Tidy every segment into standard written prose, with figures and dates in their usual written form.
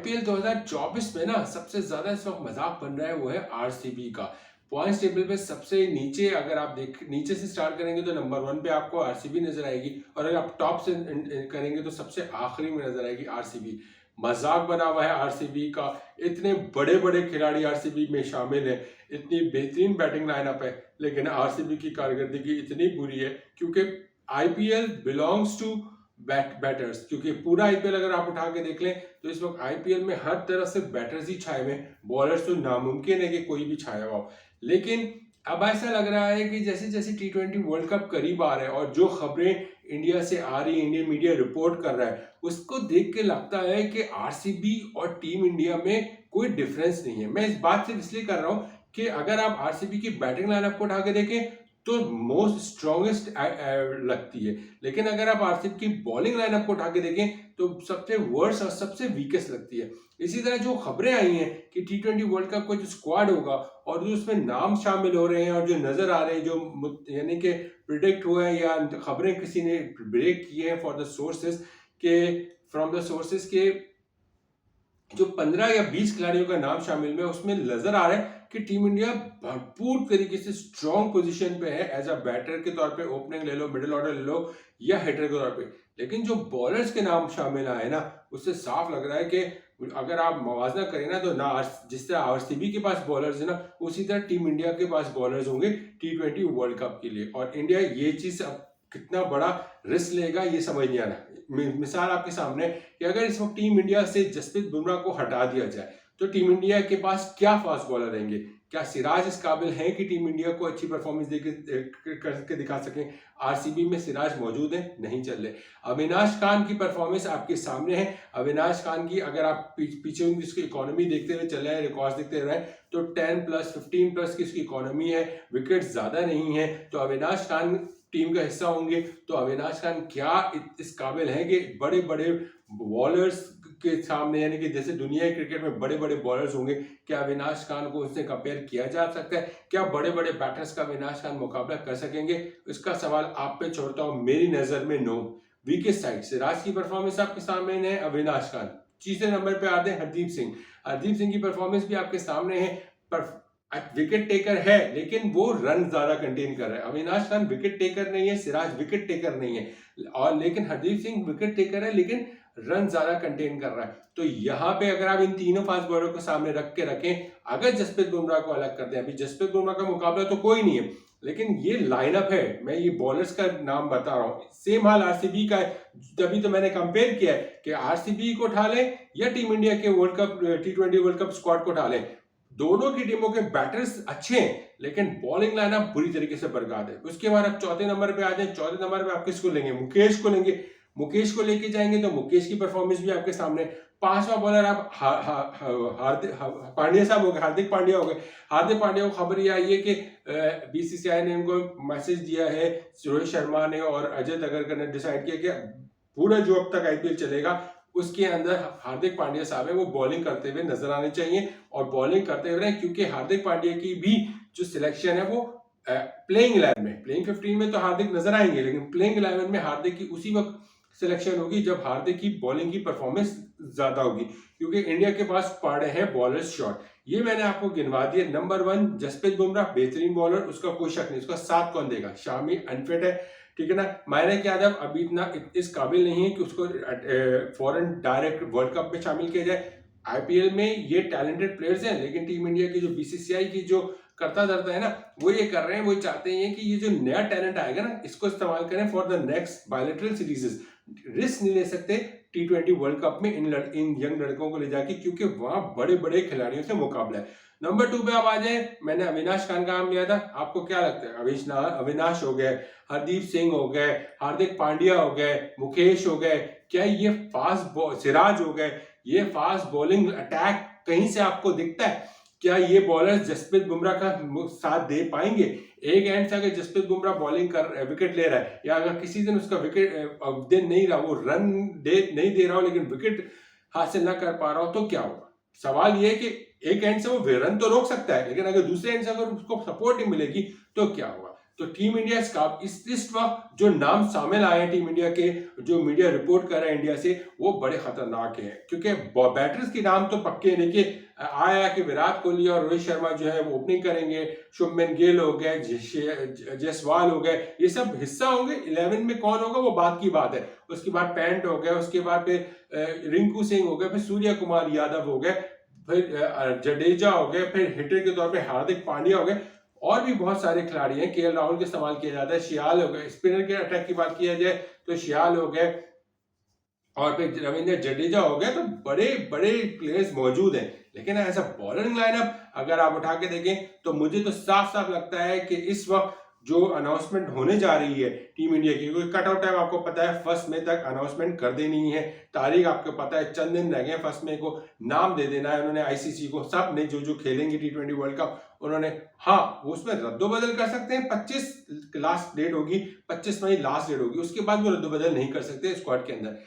IPL 2024 में ना सबसे ज्यादा इस वक्त मजाक बन रहा है वो है आरसीबी का। पॉइंट्स टेबल पे सबसे नीचे अगर आप देख नीचे से स्टार्ट करेंगे तो नंबर 1 पे आपको आरसीबी नजर आएगी, और अगर आप टॉप से करेंगे तो सबसे आखिरी में नजर आएगी आरसीबी। मजाक बना हुआ है आरसीबी का। इतने बड़े बड़े खिलाड़ी आरसीबी में शामिल हैं, इतनी बेहतरीन बैटिंग लाइनअप है, लेकिन आरसीबी की कारकर्दगी इतनी बुरी है क्योंकि आईपीएल बिलोंग्स टू बैटर्स। क्योंकि पूरा आईपीएल अगर आप उठा के देख लें तो इस वक्त आईपीएल में हर तरफ से बैटर्स ही छाए हुए हैं। बॉलर्स तो नामुमकिन है कि कोई भी छाया हुआ हो, लेकिन अब ऐसा लग रहा है कि जैसे जैसे टी20 वर्ल्ड कप करीब आ रहा है और जो खबरें इंडिया से आ रही है, इंडियन मीडिया रिपोर्ट कर रहा है, उसको देख के लगता है कि आरसीबी और टीम इंडिया में कोई डिफरेंस नहीं है। मैं इस बात से इसलिए कर रहा हूं कि अगर आप आरसीबी की बैटिंग लाइनअप को उठा के देखें तो मोस्ट स्ट्रॉन्गेस्ट लगती है, लेकिन अगर आप आरसीबी की बॉलिंग लाइनअप को उठा के देखें तो सबसे वर्स्ट और सबसे वीकेस्ट लगती है। इसी तरह जो खबरें आई हैं कि टी20 वर्ल्ड कप का जो स्क्वाड होगा और जो उसमें नाम शामिल हो रहे हैं और जो नजर आ रहे हैं, जो यानी कि प्रिडिक्ट हुए हैं या खबरें किसी ने ब्रेक की है फॉर द सोर्सेज के फ्रॉम द सोर्सेज के जो 15 या 20 खिलाड़ियों का नाम शामिल है, उसमें नजर आ रहा है कि टीम इंडिया भरपूर तरीके से स्ट्रॉन्ग पोजीशन पे है एज अ बैटर के तौर पे। ओपनिंग ले लो, मिडिल ऑर्डर ले लो या हिटर के तौर पे, लेकिन जो बॉलर्स के नाम शामिल आए ना, उससे साफ लग रहा है कि अगर आप मवाजना करें ना तो ना जिस तरह आरसीबी के पास बॉलर्स है ना, उसी तरह टीम इंडिया के पास बॉलर्स होंगे टी20 वर्ल्ड कप के लिए। और इंडिया ये चीज कितना बड़ा रिस्क लेगा ये समझ नहीं आ रहा। मिसाल आपके सामने कि अगर इस वक्त टीम इंडिया से जसप्रीत बुमराह को हटा दिया जाए तो टीम इंडिया के पास क्या फास्ट बॉलर रहेंगे? क्या सिराज इस काबिल हैं कि टीम इंडिया को अच्छी परफॉर्मेंस करके दिखा सकें? आरसीबी में सिराज मौजूद है, नहीं चल रहे। अविनाश खान की परफॉर्मेंस आपके सामने है। अविनाश खान की अगर आप पीछे उसकी इकोनॉमी देखते हुए चले हैं, रिकॉर्ड देखते रहे तो 10+, 15+ की उसकी इकोनॉमी है, विकेट ज्यादा नहीं है। तो अविनाश खान टीम का हिस्सा होंगे तो अविनाश खान क्या इस काबिल है कि बड़े बड़े बॉलर्स के सामने, यानी कि जैसे दुनिया क्रिकेट में बड़े बड़े बॉलर्स होंगे, क्या अविनाश खान को उससे कंपेयर किया जा सकता है? क्या बड़े बड़े बैटर्स का अविनाश खान मुकाबला कर सकेंगे? इसका सवाल आप पे छोड़ता हूं। मेरी नजर में नो। वीकेस्ट साइड सिराज की परफॉर्मेंस आपके सामने है, अविनाश खान। तीसरे नंबर पे आते हैं हरदीप सिंह। हरदीप सिंह की परफॉर्मेंस भी आपके सामने है, पर विकेट टेकर है लेकिन वो रन ज्यादा कंटेन कर रहा है। अविनाश खान विकेट टेकर नहीं है, सिराज विकेट टेकर नहीं है, और लेकिन हरदीप सिंह विकेट टेकर है लेकिन रन ज्यादा कंटेन कर रहा है। तो यहाँ पे अगर आप इन तीनों फास्ट बॉलर को सामने रख के रखें, अगर जसप्रीत बुमराह को अलग करते हैं, अभी जसप्रीत बुमराह का मुकाबला तो कोई नहीं है, लेकिन ये लाइनअप है, मैं ये बॉलर्स का नाम बता रहा हूँ। सेम हाल आरसीबी का है, तभी तो मैंने कंपेयर किया है कि आरसीबी को उठा ले या टीम इंडिया के वर्ल्ड कप टी20 वर्ल्ड कप स्क्वाड को उठा ले। दोनों की टीमों के बैटर्स अच्छे हैं लेकिन बॉलिंग लाइनअप बुरी तरीके से बर्बाद है। उसके बाद आप चौथे नंबर पे आ जाए। चौथे नंबर पे आप किसको लेंगे? मुकेश को लेंगे। मुकेश को लेके जाएंगे तो मुकेश की परफॉर्मेंस भी आपके सामने। पांचवा बॉलर आप हार्दिक पांड्या साहब हो गए, हार्दिक पांड्या हो गए। हार्दिक पांड्या को खबर ये आई है कि बीसीसीआई ने उनको मैसेज दिया है, रोहित शर्मा ने और अजय तगरकर ने डिसाइड किया कि पूरा जो अब तक आईपीएल चलेगा उसके अंदर हार्दिक पांड्या साहब है वो बॉलिंग करते हुए नजर आने चाहिए, और बॉलिंग करते हुए क्योंकि हार्दिक पांड्या की भी जो सिलेक्शन है वो प्लेइंग 11 में, प्लेइंग 15 में तो हार्दिक नजर आएंगे, लेकिन प्लेइंग 11 में हार्दिक की उसी वक्त सिलेक्शन होगी जब हार्दिक की बॉलिंग की परफॉर्मेंस ज्यादा होगी, क्योंकि इंडिया के पास पड़े हैं बॉलर्स शॉट। ये मैंने आपको गिनवा दिया। नंबर 1 जसप्रीत बुमराह, बेहतरीन बॉलर, उसका कोई शक नहीं। उसका साथ कौन देगा? शामी अनफिट है, ठीक है ना। मायने क्या यादव अभी इतना इस काबिल नहीं है कि उसको फॉरेन डायरेक्ट वर्ल्ड कप में शामिल किया जाए। आईपीएल में ये टैलेंटेड प्लेयर्स हैं, लेकिन टीम इंडिया की जो बीसीसीआई की जो करता धरता है ना, वो ये कर रहे हैं, वो चाहते हैं कि ये जो नया टैलेंट आएगा ना, इसको इस्तेमाल करें for the next bilateral सीरीजेस। Risk नहीं ले सकते टी20 वर्ल्ड कप में इन यंग लड़कों को ले जाके, क्योंकि वहां बड़े बड़े खिलाड़ियों से मुकाबला है। नंबर 2 पे आप आ जाए। मैंने अविनाश खान का नाम लिया था, आपको क्या लगता है? अविनाश हो गए, हरदीप सिंह हो गए, हार्दिक पांड्या हो गए, मुकेश हो गए, क्या ये सिराज हो गए, ये फास्ट बॉलिंग अटैक कहीं से आपको दिखता है? क्या ये बॉलर जसप्रीत बुमराह का साथ दे पाएंगे? एक एंड से अगर जसप्रीत बुमराह बॉलिंग कर विकेट ले रहा है, या अगर किसी दिन उसका विकेट दिन नहीं रहा, वो रन नहीं दे रहा हो लेकिन विकेट हासिल ना कर पा रहा हो, तो क्या होगा? सवाल ये है कि एक एंड से वो रन तो रोक सकता है, लेकिन अगर दूसरे एंड से अगर उसको सपोर्ट नहीं मिलेगी तो क्या होगा? तो टीम इंडिया का इस वक्त जो नाम शामिल आए हैं टीम इंडिया के, जो मीडिया रिपोर्ट कर रहा है इंडिया से, वो बड़े खतरनाक हैं, क्योंकि बैटर्स के नाम तो पक्के हैं। देखिए आया कि विराट कोहली और रोहित शर्मा जो है वो ओपनिंग करेंगे, शुभमन गिल हो गए, जायसवाल हो गए, ये सब हिस्सा होंगे। 11 में कौन होगा वो बात की बात है। उसके बाद पैंट हो गए, उसके बाद फिर रिंकू सिंह हो गए, फिर सूर्य कुमार यादव हो गए, फिर जडेजा हो गए, फिर हिटर के तौर पे हार्दिक पांड्या हो गए, और भी बहुत सारे खिलाड़ी हैं। केएल राहुल का इस्तेमाल किया जाता है, शियाल हो गए। स्पिनर के अटैक की बात किया जाए तो शियाल हो गए, और फिर रविंद्र जडेजा हो गया। तो बड़े बड़े प्लेयर्स मौजूद हैं, लेकिन ऐसा बॉलिंग लाइनअप अगर आप उठा के देखें तो मुझे तो साफ साफ लगता है कि इस वक्त जो अनाउंसमेंट होने जा रही है टीम इंडिया की, क्योंकि कट आउट टाइम आपको पता है 1 मई तक अनाउंसमेंट कर देनी है। तारीख आपको पता है, चंद दिन रह गए 1 मई को, नाम दे देना है उन्होंने आईसीसी को। सब ने जो जो खेलेंगे T20 वर्ल्ड कप उन्होंने, हाँ वो उसमें रद्दोबदल कर सकते हैं। 25 लास्ट डेट होगी, 25 मई लास्ट डेट होगी, उसके बाद वो रद्दोबदल नहीं कर सकते स्क्वाड के अंदर।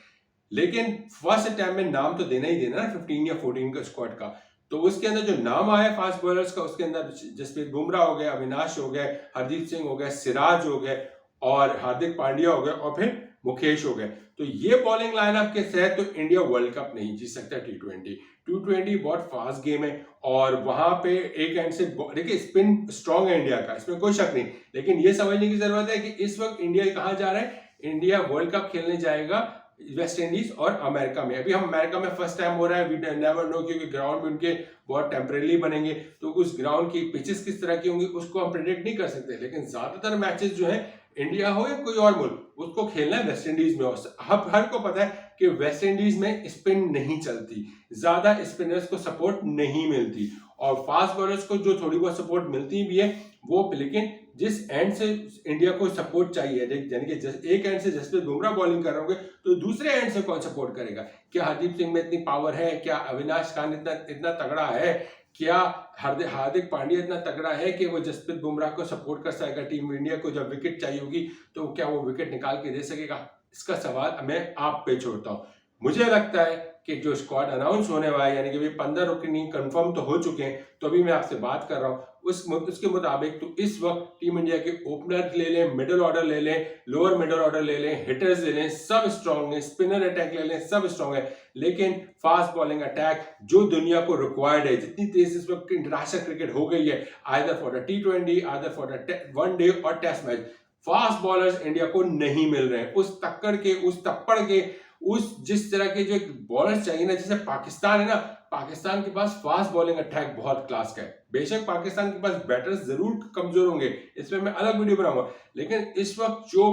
लेकिन फर्स्ट टाइम में नाम तो देना ही देना ना, 15 या 14 का स्क्वाड का। तो उसके अंदर जो नाम आया फास्ट बॉलर्स का, उसके अंदर जसप्रीत बुमराह हो गए, अविनाश हो गए, हरदीप सिंह हो गए, सिराज हो गए, और हार्दिक पांड्या हो गए, और फिर मुकेश हो गए। तो ये बॉलिंग लाइनअप के तहत तो इंडिया वर्ल्ड कप नहीं जीत सकता T20। T20 बहुत फास्ट गेम है, और वहां पे एक एंड से देखिए स्पिन स्ट्रांग है इंडिया का, इसमें कोई शक नहीं। लेकिन ये समझने की जरूरत है कि इस वक्त इंडिया कहाँ जा रहा है। इंडिया वर्ल्ड कप खेलने जाएगा वेस्ट इंडीज और अमेरिका में। अभी हम अमेरिका में फर्स्ट टाइम हो रहा है, वी नेवर नो, क्योंकि ग्राउंड भी उनके बहुत टेम्परेरी बनेंगे, तो उस ग्राउंड की पिचेस किस तरह की होंगी उसको हम प्रेडिक्ट नहीं कर सकते। लेकिन ज्यादातर मैचेस जो है, इंडिया हो या कोई और मुल्क, उसको खेलना है वेस्ट इंडीज में। हर को पता है कि वेस्ट इंडीज में स्पिन नहीं चलती, ज्यादा स्पिनर्स को सपोर्ट नहीं मिलती, और फास्ट बॉलर्स को जो थोड़ी बहुत सपोर्ट मिलती भी है वो, लेकिन जिस एंड से इंडिया को सपोर्ट चाहिए, यानी कि एक एंड से जसप्रीत बुमराह बॉलिंग कर रहे होंगे तो दूसरे एंड से कौन सपोर्ट करेगा। क्या हरदीप सिंह में इतनी पावर है? क्या अविनाश खान इतना तगड़ा है? क्या हार्दिक पांड्या इतना तगड़ा है कि वो जसप्रीत बुमराह को सपोर्ट कर सकेगा? टीम इंडिया को जब विकेट चाहिए होगी तो क्या वो विकेट निकाल के दे सकेगा? इसका सवाल मैं आप पे छोड़ता हूँ। मुझे लगता है कि जो स्क्वाड अनाउंस होने वाला है, यानी कि 15 रुकनी कंफर्म तो हो चुके हैं, तो अभी मैं आपसे बात कर रहा हूँ उसके मुताबिक तो इस वक्त टीम इंडिया के ओपनर ले लें, मिडिल ऑर्डर ले लें, लोअर मिडिल ऑर्डर ले लें, हिटर्स ले लें, सब स्ट्रांग है, स्पिनर अटैक ले लें, सब स्ट्रांग है। लेकिन फास्ट बॉलिंग अटैक जो दुनिया को रिक्वायर्ड है, जितनी तेज इस वक्त इंटरनेशनल क्रिकेट हो गई है, either for the T20, either for the one day और test match, fast bowlers India को नहीं मिल रहे हैं। उस टक्कर के, उस तप्पड़ के, उस जिस तरह के जो बॉलर्स चाहिए ना, जैसे पाकिस्तान है ना, पाकिस्तान के पास फास्ट बॉलिंग अटैक बहुत क्लास का है। बेशक पाकिस्तान के पास बैटर्स जरूर कमजोर होंगे, इसमें मैं अलग वीडियो बनाऊंगा, लेकिन इस वक्त जो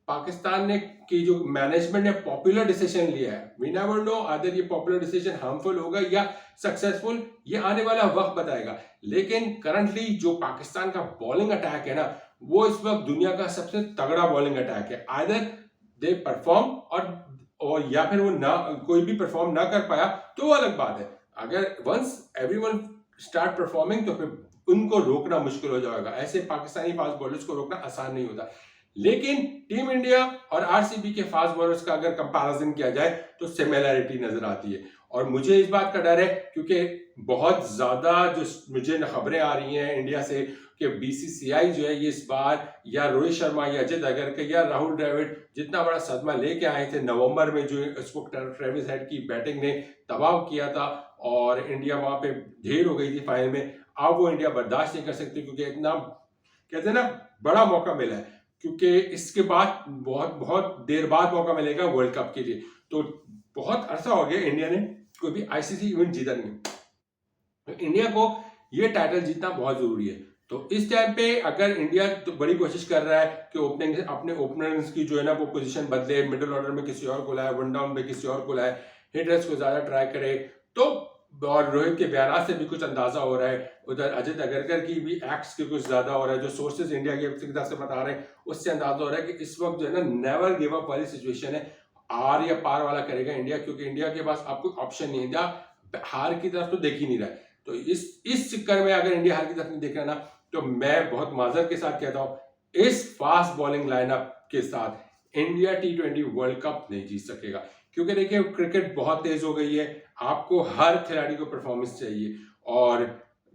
पाकिस्तान ने की जो मैनेजमेंट ने पॉपुलर डिसीजन लिया है, वी नेवर नो अदर ये पॉपुलर डिसीजन हार्मफुल होगा या सक्सेसफुल, ये आने वाला वक्त बताएगा। लेकिन करंटली जो पाकिस्तान का बॉलिंग अटैक है ना, वो इस वक्त दुनिया का सबसे तगड़ा बॉलिंग अटैक है। आइदर दे परफॉर्म और या फिर वो ना, कोई भी परफॉर्म ना कर पाया तो वो अलग बात है। अगर वंस एवरीवन स्टार्ट परफॉर्मिंग तो फिर उनको रोकना मुश्किल हो जाएगा। ऐसे पाकिस्तानी फास्ट बॉलर्स को रोकना आसान नहीं होता। लेकिन टीम इंडिया और आरसीबी के फास्ट बॉलर्स का अगर कंपैरिजन किया जाए तो सिमिलैरिटी नजर आती है, और मुझे इस बात का डर है क्योंकि बहुत ज्यादा जो मुझे खबरें आ रही हैं इंडिया से कि बीसीसीआई जो है ये इस बार या रोहित शर्मा या अजय अगरकर या राहुल द्रविड़ जितना बड़ा सदमा लेके आए थे नवंबर में, जो इसको ट्रेविस हेड की बैटिंग ने तबाह किया था और इंडिया वहां पे ढेर हो गई थी फाइनल में, अब वो इंडिया बर्दाश्त नहीं कर सकती, क्योंकि इतना कहते हैं ना बड़ा मौका मिला है, क्योंकि इसके बाद बहुत बहुत देर बाद मौका मिलेगा वर्ल्ड कप के लिए। तो बहुत अरसा हो गया इंडिया ने कोई भी आईसीसी इवेंट जीता नहीं, तो इंडिया को ये टाइटल जीतना बहुत जरूरी है। तो इस टाइम पे अगर इंडिया तो बड़ी कोशिश कर रहा है कि ओपनिंग अपने ओपनर्स की जो है ना वो पोजीशन बदले, मिडिल ऑर्डर में किसी और को लाए, वन डाउन में किसी और को लाए, हिटर्स को ज्यादा ट्राई करे, तो और रोहित के बयान से भी कुछ अंदाजा हो रहा है, उधर अजय अगरकर की भी एक्ट्स के कुछ ज्यादा हो रहा है, जो सोर्सेज इंडिया की तरफ से बता रहे हैं उससे अंदाजा हो रहा है कि इस वक्त जो है ना नेवर गिव अप वाली सिचुएशन है। आर या पार वाला करेगा इंडिया, क्योंकि इंडिया के पास अब कोई ऑप्शन नहीं है, इंडिया हार की तरफ तो देख ही नहीं रहा है। तो इस चक्कर में अगर इंडिया हार की तरफ नहीं देख रहा ना, तो मैं बहुत माजर के साथ कहता हूं इस फास्ट बॉलिंग लाइनअप के साथ इंडिया T20 वर्ल्ड कप नहीं जीत सकेगा। क्योंकि देखिए क्रिकेट बहुत तेज हो गई है, आपको हर खिलाड़ी को परफॉर्मेंस चाहिए, और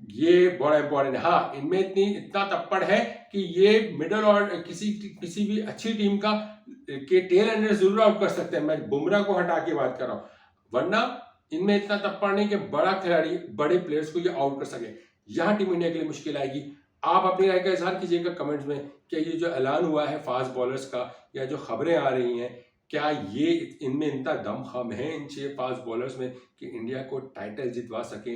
ये बड़ा इंपॉर्टेंट है। हाँ, इनमें इतना तप्पड़ है कि ये मिडल और किसी भी अच्छी टीम का के टेल एंडर जरूर आउट कर सकते हैं। मैं बुमराह को हटा के बात कर रहा हूँ, वरना इनमें इतना तप्पड़ नहीं कि बड़ा खिलाड़ी बड़े प्लेयर्स को ये आउट कर सके। यहाँ टीम इंडिया के लिए मुश्किल आएगी। आप अपनी राय का इजहार कीजिएगा कमेंट्स में कि ये जो ऐलान हुआ है फास्ट बॉलर्स का या जो खबरें आ रही हैं, क्या ये इनमें इतना दमखम है इन 6 फास्ट बॉलर्स में कि इंडिया को टाइटल जितवा सकें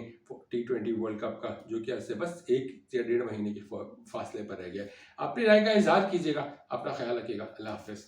T20 वर्ल्ड कप का, जो कि ऐसे बस 1 या 1.5 महीने के फासले पर रह गया है। अपनी राय का इजहार कीजिएगा। अपना ख्याल रखिएगा। अल्लाह हाफिज।